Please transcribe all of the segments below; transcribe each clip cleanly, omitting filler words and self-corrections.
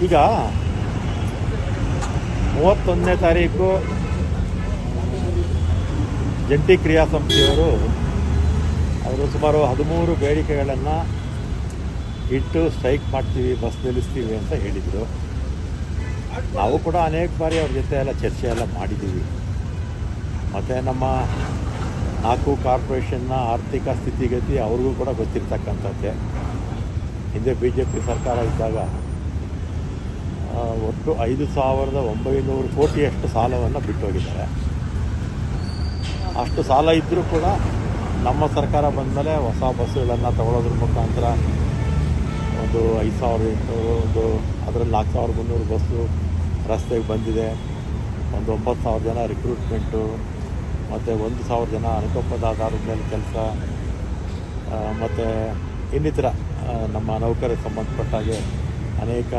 ಈಗ 31ನೇ ತಾರೀಕು ಜಂಟಿ ಕ್ರಿಯಾ ಸಂಸ್ಥೆಯವರು ಅವರು ಸುಮಾರು 13 ಬೇಡಿಕೆಗಳನ್ನು ಇಟ್ಟು ಸ್ಟ್ರೈಕ್ ಮಾಡ್ತೀವಿ, ಬಸ್ ನಿಲ್ಲಿಸ್ತೀವಿ ಅಂತ ಹೇಳಿದರು. ನಾವು ಕೂಡ ಅನೇಕ ಬಾರಿ ಅವ್ರ ಜೊತೆ ಎಲ್ಲ ಚರ್ಚೆ ಎಲ್ಲ ಮಾಡಿದ್ದೀವಿ. ಮತ್ತು ನಮ್ಮ 4 ಕಾರ್ಪೊರೇಷನ್ನ ಆರ್ಥಿಕ ಸ್ಥಿತಿಗತಿ ಅವ್ರಿಗೂ ಕೂಡ ಗೊತ್ತಿರ್ತಕ್ಕಂಥದ್ದೇ. ಹಿಂದೆ BJP ಸರ್ಕಾರ ಇದ್ದಾಗ ಒಟ್ಟು 5,900 ಕೋಟಿಯಷ್ಟು ಸಾಲವನ್ನು ಬಿಟ್ಟೋಗಿದ್ದಾರೆ. ಅಷ್ಟು ಸಾಲ ಇದ್ದರೂ ಕೂಡ ನಮ್ಮ ಸರ್ಕಾರ ಬಂದಮೇಲೆ ಹೊಸ ಬಸ್ಸುಗಳನ್ನು ತಗೊಳ್ಳೋದ್ರ ಮುಖಾಂತರ ಒಂದು 5,800, ಒಂದು ಅದರಲ್ಲಿ 4,300 ಬಸ್ಸು ರಸ್ತೆಗೆ ಬಂದಿದೆ. ಒಂದು 9,000 ಜನ ರಿಕ್ರೂಟ್ಮೆಂಟು, ಮತ್ತು 1,000 ಜನ ಅನುಕಂಪದ ಆಧಾರದ ಮೇಲೆ ಕೆಲಸ, ಮತ್ತು ಇನ್ನಿತರ ನಮ್ಮ ನೌಕರರಿಗೆ ಸಂಬಂಧಪಟ್ಟಾಗೆ ಅನೇಕ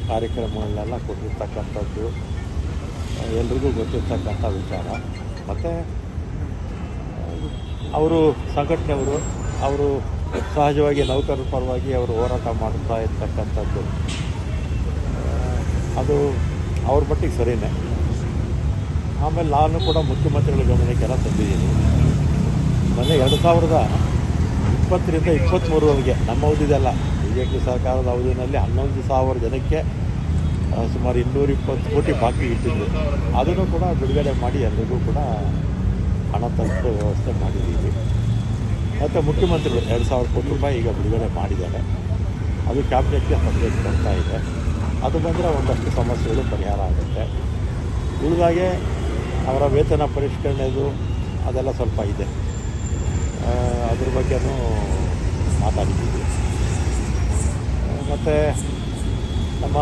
ಕಾರ್ಯಕ್ರಮಗಳನ್ನೆಲ್ಲ ಕೊಟ್ಟಿರ್ತಕ್ಕಂಥದ್ದು ಎಲ್ರಿಗೂ ಗೊತ್ತಿರ್ತಕ್ಕಂಥ ವಿಚಾರ. ಮತ್ತು ಅವರು ಸಂಘಟನೆಯವರು ಅವರು ಸಹಜವಾಗಿ ನೌಕರರ ಪರವಾಗಿ ಅವರು ಹೋರಾಟ ಮಾಡ್ತಾ ಇರ್ತಕ್ಕಂಥದ್ದು ಅದು ಅವ್ರ ಮಟ್ಟಿಗೆ ಸರಿಯೇ. ಆಮೇಲೆ ನಾನು ಕೂಡ ಮುಖ್ಯಮಂತ್ರಿಗಳ ಗಮನಕ್ಕೆಲ್ಲ ತಂದಿದ್ದೀನಿ. ಮೊನ್ನೆ 2020ರಿಂದ 2023ವರೆಗೆ ನಮ್ಮ ಅವಧಿದೆಲ್ಲ BJP ಸರ್ಕಾರದ ಅವಧಿಯಲ್ಲಿ 11,000 ಜನಕ್ಕೆ ಸುಮಾರು 220 ಕೋಟಿ ಬಾಕಿ ಇಟ್ಟಿದ್ದು. ಅದನ್ನು ಕೂಡ ಬಿಡುಗಡೆ ಮಾಡಿ ಎಲ್ರಿಗೂ ಕೂಡ ಹಣ ತಲುಪೋ ವ್ಯವಸ್ಥೆ ಮಾಡಿದ್ದೀವಿ. ಮತ್ತು ಮುಖ್ಯಮಂತ್ರಿಗಳು 2,000 ಕೋಟಿ ರೂಪಾಯಿ ಈಗ ಬಿಡುಗಡೆ ಮಾಡಿದ್ದಾರೆ. ಅದು ಕ್ಯಾಬಿನೆಟ್ಗೆ ಸಬ್ಜೆಕ್ಟ್ ಬರ್ತಾ ಇದೆ. ಅದು ಬಂದರೆ ಒಂದಷ್ಟು ಸಮಸ್ಯೆಗಳು ಪರಿಹಾರ ಆಗುತ್ತೆ. ಉಳಿದಾಗೆ ಅವರ ವೇತನ ಪರಿಷ್ಕರಣೆದು ಅದೆಲ್ಲ ಸ್ವಲ್ಪ ಇದೆ, ಅದ್ರ ಬಗ್ಗೆನೂ ಮಾತಾಡಿದ್ದೀವಿ. ಮತ್ತು ನಮ್ಮ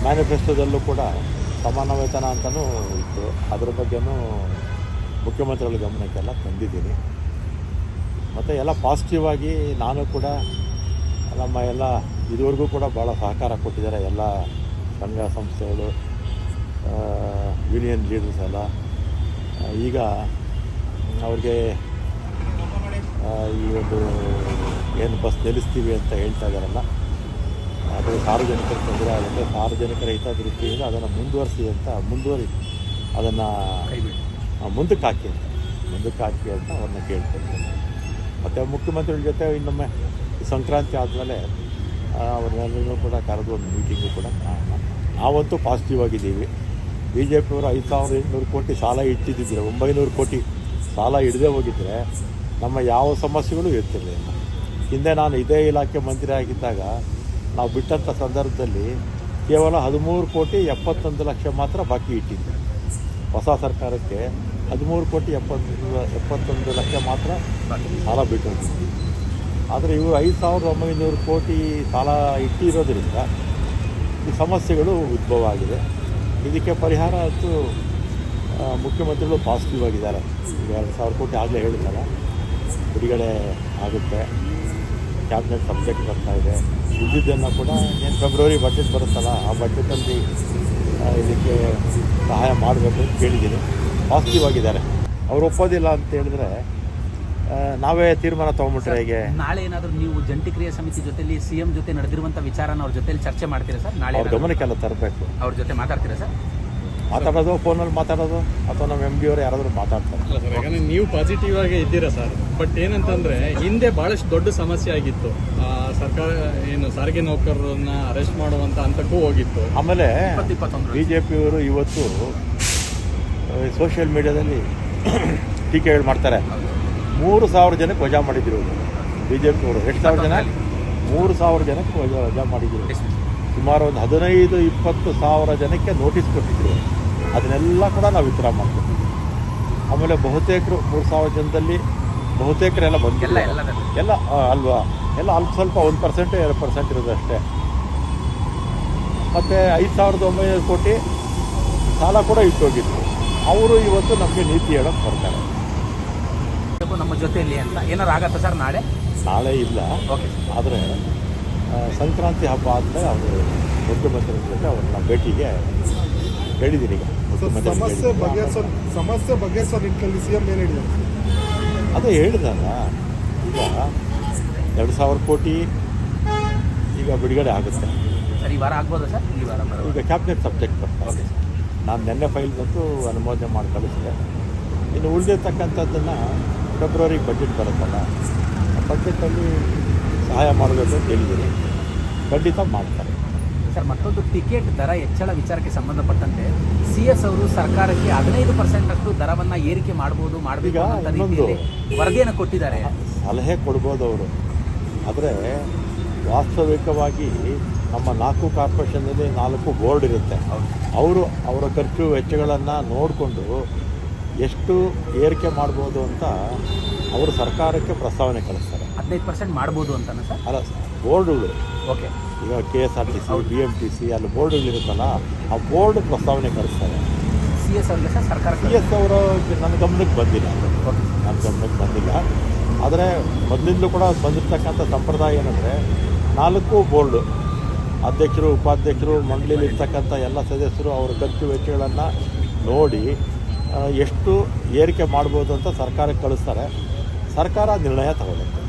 ಮ್ಯಾನಿಫೆಸ್ಟೋದಲ್ಲೂ ಕೂಡ ಸಮಾನ ವೇತನ ಅಂತಲೂ ಇತ್ತು. ಅದ್ರ ಬಗ್ಗೆನೂ ಮುಖ್ಯಮಂತ್ರಿಗಳ ಗಮನಕ್ಕೆಲ್ಲ ತಂದಿದ್ದೀನಿ. ಮತ್ತು ಎಲ್ಲ ಪಾಸಿಟಿವ್ ಆಗಿ ನಾನು ಕೂಡ ನಮ್ಮ ಎಲ್ಲ ಇದುವರೆಗೂ ಕೂಡ ಭಾಳ ಸಹಕಾರ ಕೊಟ್ಟಿದ್ದಾರೆ ಎಲ್ಲ ಸಂಘ ಸಂಸ್ಥೆಗಳು, ಯೂನಿಯನ್ ಲೀಡರ್ಸ್ ಎಲ್ಲ. ಈಗ ಅವ್ರಿಗೆ ಈ ಒಂದು ಏನು ಬಸ್ ನಿಲ್ಲಿಸ್ತೀವಿ ಅಂತ ಹೇಳ್ತಾ ಇದ್ದಾರಲ್ಲ, ಅದು ಸಾರ್ವಜನಿಕರ ತೊಂದರೆ ಆಗುತ್ತೆ, ಸಾರ್ವಜನಿಕರ ಹಿತದೃಷ್ಟಿಯಿಂದ ಅದನ್ನು ಮುಂದುವರಿಸಿ ಅಂತ ಅದನ್ನು ಮುಂದಕ್ಕೆ ಹಾಕಿ ಅಂತ ಅವ್ರನ್ನ ಕೇಳ್ಕೊಳ್ತೀನಿ. ಮತ್ತು ಮುಖ್ಯಮಂತ್ರಿಗಳ ಜೊತೆ ಇನ್ನೊಮ್ಮೆ ಸಂಕ್ರಾಂತಿ ಆದಮೇಲೆ ಅವ್ರನ್ನೆಲ್ಲರೂ ಕೂಡ ಕರೆದು ಒಂದು ಮೀಟಿಂಗು ಕೂಡ ನಾವಂತೂ ಪಾಸಿಟಿವ್ ಆಗಿದ್ದೀವಿ. BJPಯವರು 5,800 ಕೋಟಿ ಸಾಲ ಇಟ್ಟಿದ್ದಿದ್ರೆ, 900 ಕೋಟಿ ಸಾಲ ಹಿಡದೇ ಹೋಗಿದ್ದರೆ ನಮ್ಮ ಯಾವ ಸಮಸ್ಯೆಗಳು ಇರ್ತಿರಲಿಲ್ಲ. ಹಿಂದೆ ನಾನು ಇದೇ ಇಲಾಖೆ ಮಂತ್ರಿ ಆಗಿದ್ದಾಗ ನಾವು ಬಿಟ್ಟಂಥ ಸಂದರ್ಭದಲ್ಲಿ ಕೇವಲ 13,71 ಲಕ್ಷ ಮಾತ್ರ ಬಾಕಿ ಇಟ್ಟಿದ್ದೆ. ಹೊಸ ಸರ್ಕಾರಕ್ಕೆ 13,71 ಲಕ್ಷ ಮಾತ್ರ ಸಾಲ ಬಿಟ್ಟೋಗಿದ್ವಿ. ಆದರೆ ಇವರು 5,900 ಕೋಟಿ ಸಾಲ ಇಟ್ಟಿರೋದ್ರಿಂದ ಈ ಸಮಸ್ಯೆಗಳು ಉದ್ಭವ ಆಗಿದೆ. ಇದಕ್ಕೆ ಪರಿಹಾರ ಅಂತೂ ಮುಖ್ಯಮಂತ್ರಿಗಳು ಪಾಸಿಟಿವ್ ಆಗಿದ್ದಾರೆ. ಈಗ 2,000 ಕೋಟಿ ಆಗಲೇ ಹೇಳಿದ್ದಾರೆ, ಬಿಡುಗಡೆ ಆಗುತ್ತೆ. ಕ್ಯಾಬಿನೆಟ್ ಸಬ್ಜೆಕ್ಟ್ ಬರ್ತಾ ಇದೆ. ಉಳಿದಿದ್ದನ್ನು ಕೂಡ ಏನು ಫೆಬ್ರವರಿ ಬಜೆಟ್ ಬರುತ್ತಲ್ಲ, ಆ ಬಜೆಟಲ್ಲಿ ಇದಕ್ಕೆ ಸಹಾಯ ಮಾಡಬೇಕು ಅಂತ ಕೇಳಿದ್ದೀನಿ. ಪಾಸಿಟಿವ್ ಆಗಿದ್ದಾರೆ. ಅವ್ರು ಒಪ್ಪೋದಿಲ್ಲ ಅಂತ ಹೇಳಿದ್ರೆ ನಾವೇ ತೀರ್ಮಾನ ತೊಗೊಂಬಿಟ್ರೆ ಹೇಗೆ? ನಾಳೆ ಏನಾದರೂ ನೀವು ಜಂಟಿ ಕ್ರಿಯಾ ಸಮಿತಿ ಜೊತೆಲಿ CM ಜೊತೆ ನಡೆದಿರುವಂಥ ವಿಚಾರನ ಅವ್ರ ಜೊತೆಲಿ ಚರ್ಚೆ ಮಾಡ್ತೀರಾ ಸರ್? ನಾಳೆ ಅವ್ರ ಗಮನಕ್ಕೆಲ್ಲ ತರಬೇಕು. ಅವ್ರ ಜೊತೆ ಮಾತಾಡ್ತೀರಾ ಸರ್? ಮಾತಾಡೋದು, ಫೋನಲ್ಲಿ ಮಾತಾಡೋದು, ಅಥವಾ ನಮ್ಮ MD ಅವರು ಯಾರಾದರೂ ಮಾತಾಡ್ತಾರೆ. ಯಾಕಂದರೆ ನೀವು ಪಾಸಿಟಿವ್ ಆಗೇ ಇದ್ದೀರಾ ಸರ್. ಬಟ್ ಏನಂತಂದರೆ ಹಿಂದೆ ಭಾಳಷ್ಟು ದೊಡ್ಡ ಸಮಸ್ಯೆ ಆಗಿತ್ತು. ಸರ್ಕಾರ ಏನು ಸಾರಿಗೆ ನೌಕರರನ್ನ ಅರೆಸ್ಟ್ ಮಾಡುವಂಥ ಹಂತಕ್ಕೂ ಹೋಗಿತ್ತು. ಆಮೇಲೆ BJPಯವರು ಇವತ್ತು ಸೋಷಿಯಲ್ ಮೀಡಿಯಾದಲ್ಲಿ ಟೀಕೆಗಳು ಮಾಡ್ತಾರೆ. 3,000 ಜನಕ್ಕೆ ವಜಾ ಮಾಡಿದ್ರು BJPಯವರು. ಎಷ್ಟು ಸಾವಿರ ಜನ? 3,000 ಜನಕ್ಕೆ ವಜಾ ಮಾಡಿದ್ರು. ಸುಮಾರು ಒಂದು 15-20 ಸಾವಿರ ಜನಕ್ಕೆ ನೋಟಿಸ್ ಕೊಟ್ಟಿದ್ರು. ಅದನ್ನೆಲ್ಲ ಕೂಡ ನಾವು ವಿತ್ಡ್ರಾ ಮಾಡ್ಕೊತೀವಿ. ಆಮೇಲೆ ಬಹುತೇಕರು 3,000 ಜನದಲ್ಲಿ ಬಹುತೇಕರೆಲ್ಲ ಬಂದಿಲ್ಲ ಎಲ್ಲ ಅಲ್ವಾ, ಎಲ್ಲ ಅಲ್ಪ ಸ್ವಲ್ಪ 1% 2% ಇರೋದು ಅಷ್ಟೇ. ಮತ್ತು 5,900 ಕೋಟಿ ಸಾಲ ಕೂಡ ಇಟ್ಟೋಗಿತ್ತು. ಅವರು ಇವತ್ತು ನಮಗೆ ನೀತಿ ಹೇಳೋಕ್ಕೆ ಬರ್ತಾರೆ. ನಮ್ಮ ಜೊತೆಯಲ್ಲಿ ಅಂತ ಏನಾರು ಆಗತ್ತಾ ಸರ್? ನಾಳೆ ಇಲ್ಲ, ಆದರೆ ಸಂಕ್ರಾಂತಿ ಹಬ್ಬ ಆದಮೇಲೆ ಅವರು ಮುಖ್ಯಮಂತ್ರಿಗಳ ಜೊತೆ ಅವ್ರನ್ನ ಭೇಟಿಗೆ ಹೇಳಿದ್ದೀನಿ. ಈಗ ಸಮಸ್ಯೆ ಬಗೆಹರಿಸೋ ನಿಟ್ಟಿನಲ್ಲಿ CM ಏನು ಹೇಳಿದ್ದಾರೆ? ಅದೇ ಹೇಳಿದಲ್ಲ, ಈಗ 2,000 ಕೋಟಿ ಈಗ ಬಿಡುಗಡೆ ಆಗುತ್ತೆ. ಸರ್ ಈ ವಾರ ಆಗ್ಬೋದಾ ಸರ್? ಈ ವಾರ ಬರೋ ಈಗ ಕ್ಯಾಬಿನೆಟ್ ಸಬ್ಜೆಕ್ಟ್ ಬರ್ತಾರೆ. ಓಕೆ ನಾನು ನಿನ್ನೆ ಫೈಲ್ ಬಂತು ಅನುಮೋದನೆ ಮಾಡಿ ಕಳಿಸಿದೆ. ಇನ್ನು ಉಳಿದಿರ್ತಕ್ಕಂಥದ್ದನ್ನು ಫೆಬ್ರವರಿಗೆ ಬಜೆಟ್ ಬರುತ್ತಲ್ಲ, ಆ ಬಜೆಟಲ್ಲಿ ಸಹಾಯ ಮಾಡಬೇಕು ಅಂತ ಹೇಳಿದ್ದೀನಿ. ಖಂಡಿತ ಮಾಡ್ತಾರೆ. ಸರ್ ಮತ್ತೊಂದು ಟಿಕೆಟ್ ದರ ಹೆಚ್ಚಳ ವಿಚಾರಕ್ಕೆ ಸಂಬಂಧಪಟ್ಟಂತೆ CS ಅವರು ಸರ್ಕಾರಕ್ಕೆ 15% ಅಷ್ಟು ದರವನ್ನು ಏರಿಕೆ ಮಾಡಬೇಕು ಈಗ ಅಂತ ಇನ್ನೊಂದು ರೀತಿಯಲ್ಲಿ ವರದಿಯನ್ನು ಕೊಟ್ಟಿದ್ದಾರೆ. ಸಲಹೆ ಕೊಡ್ಬೋದು ಅವರು, ಆದರೆ ವಾಸ್ತವಿಕವಾಗಿ ನಮ್ಮ 4 ಕಾರ್ಪೊರೇಷನ್ನಲ್ಲಿ 4 ಬೋರ್ಡ್ ಇರುತ್ತೆ. ಅವರು ಅವರ ಖರ್ಚು ವೆಚ್ಚಗಳನ್ನು ನೋಡಿಕೊಂಡು ಎಷ್ಟು ಏರಿಕೆ ಮಾಡ್ಬೋದು ಅಂತ ಅವರು ಸರ್ಕಾರಕ್ಕೆ ಪ್ರಸ್ತಾವನೆ ಕಳಿಸ್ತಾರೆ. 15% ಮಾಡ್ಬೋದು ಅಂತಾನೆ ಸರ್? ಅಲ್ಲ, ಬೋರ್ಡುಗಳು ಓಕೆ ಈಗ KSRTC, BMTC ಅಲ್ಲಿ ಬೋರ್ಡುಗಳಿರುತ್ತಲ್ಲ, ಆ ಬೋರ್ಡ್ ಪ್ರಸ್ತಾವನೆ ಕಳಿಸ್ತಾರೆ. CS ಅವರಿಗೆ ಸರ್ ಸರ್ಕಾರಕ್ಕೆ CS ಅವರು ನನ್ನ ಗಮನಕ್ಕೆ ಬಂದಿಲ್ಲ, ಓಕೆ ನನ್ನ ಗಮನಕ್ಕೆ ಬಂದಿಲ್ಲ. ಆದರೆ ಮೊದಲಿಂದಲೂ ಕೂಡ ಬಂದಿರತಕ್ಕಂಥ ಸಂಪ್ರದಾಯ ಏನಂದರೆ 4 ಬೋರ್ಡು ಅಧ್ಯಕ್ಷರು, ಉಪಾಧ್ಯಕ್ಷರು, ಮಂಡಳಿಯಲ್ಲಿ ಇರ್ತಕ್ಕಂಥ ಎಲ್ಲ ಸದಸ್ಯರು ಅವರ ಖರ್ಚು ವೆಚ್ಚಗಳನ್ನು ನೋಡಿ ಎಷ್ಟು ಏರಿಕೆ ಮಾಡ್ಬೋದು ಅಂತ ಸರ್ಕಾರಕ್ಕೆ ಕಳಿಸ್ತಾರೆ. ಸರ್ಕಾರ ನಿರ್ಣಯ ತಗೊಳ್ಳುತ್ತೆ.